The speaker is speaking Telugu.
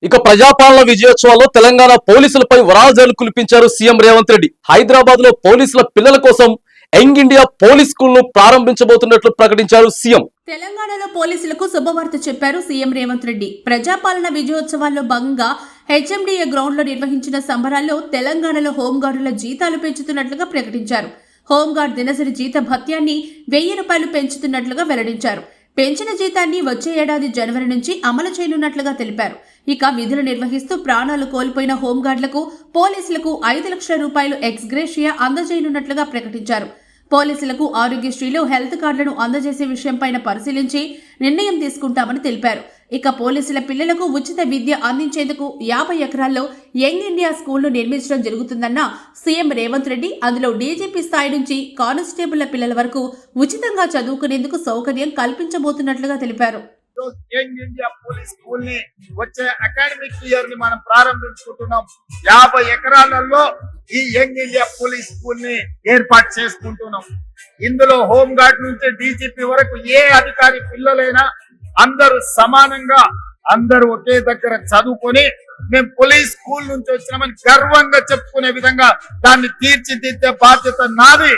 ఇక ప్రజాపాలన విజయోత్సవాల్లో తెలంగాణ పోలీసులపై వరాజాలు కురిపించారు సీఎం రేవంత్ రెడ్డి. హైదరాబాద్ లో పోలీసుల పిల్లల కోసం యంగ్ ఇండియా పోలీస్ స్కూల్ ను ప్రారంభించబోతున్నట్లు ప్రకటించారు సీఎం. తెలంగాణలో పోలీసులకు శుభవార్త చెప్పారు సీఎం రేవంత్ రెడ్డి. ప్రజాపాలన విజయోత్సవాల్లో భాగంగా హెచ్ఎండిఏ గ్రౌండ్ లో నిర్వహించిన సంబరాల్లో తెలంగాణలో హోంగార్డుల జీతాలు పెంచుతున్నట్లుగా ప్రకటించారు. హోంగార్డ్ దినసరి జీత భత్యాన్ని 1000 రూపాయలు పెంచుతున్నట్లుగా వెల్లడించారు. పెంచిన జీతాన్ని వచ్చే ఏడాది జనవరి నుంచి అమలు చేయనున్నట్లుగా తెలిపారు. ఇక విధులు నిర్వహిస్తూ ప్రాణాలు కోల్పోయిన హోంగార్డులకు పోలీసులకు 5 లక్షల రూపాయలు ఎక్స్గ్రేషియా అందజేయనున్నట్లుగా ప్రకటించారు. పోలీసులకు ఆరోగ్యశ్రీలో హెల్త్ కార్డులను అందజేసే విషయంపై పరిశీలించి నిర్ణయం తీసుకుంటామని తెలిపారు. ఇక పోలీసుల పిల్లలకు ఉచిత విద్య అందించేందుకు 50 ఎకరాల్లో యంగ్ ఇండియా స్కూల్ను నిర్మించడం జరుగుతుందన్న సీఎం రేవంత్ రెడ్డి. అందులో డీజీపీ స్థాయి నుంచి కానిస్టేబుళ్ల పిల్లల వరకు ఉచితంగా చదువుకునేందుకు సౌకర్యం కల్పించబోతున్నట్లుగా తెలిపారు. యంగ్ ఇండియా పోలీస్ స్కూల్ ని వచ్చే అకాడమిక్ ఇయర్ ని మనం ప్రారంభించుకుంటున్నాం. 50 ఎకరాలలో ఈ యంగ్ ఇండియా పోలీస్ స్కూల్ ని ఏర్పాటు చేసుకుంటున్నాం. ఇందులో హోమ్ గార్డ్ నుంచి డీజీపీ వరకు ఏ అధికారి పిల్లలైనా అందరూ సమానంగా అందరూ ఒకే దగ్గర చదువుకొని మేము పోలీస్ స్కూల్ నుంచి వచ్చినామని గర్వంగా చెప్పుకునే విధంగా దాన్ని తీర్చిదిద్దే బాధ్యత నాది.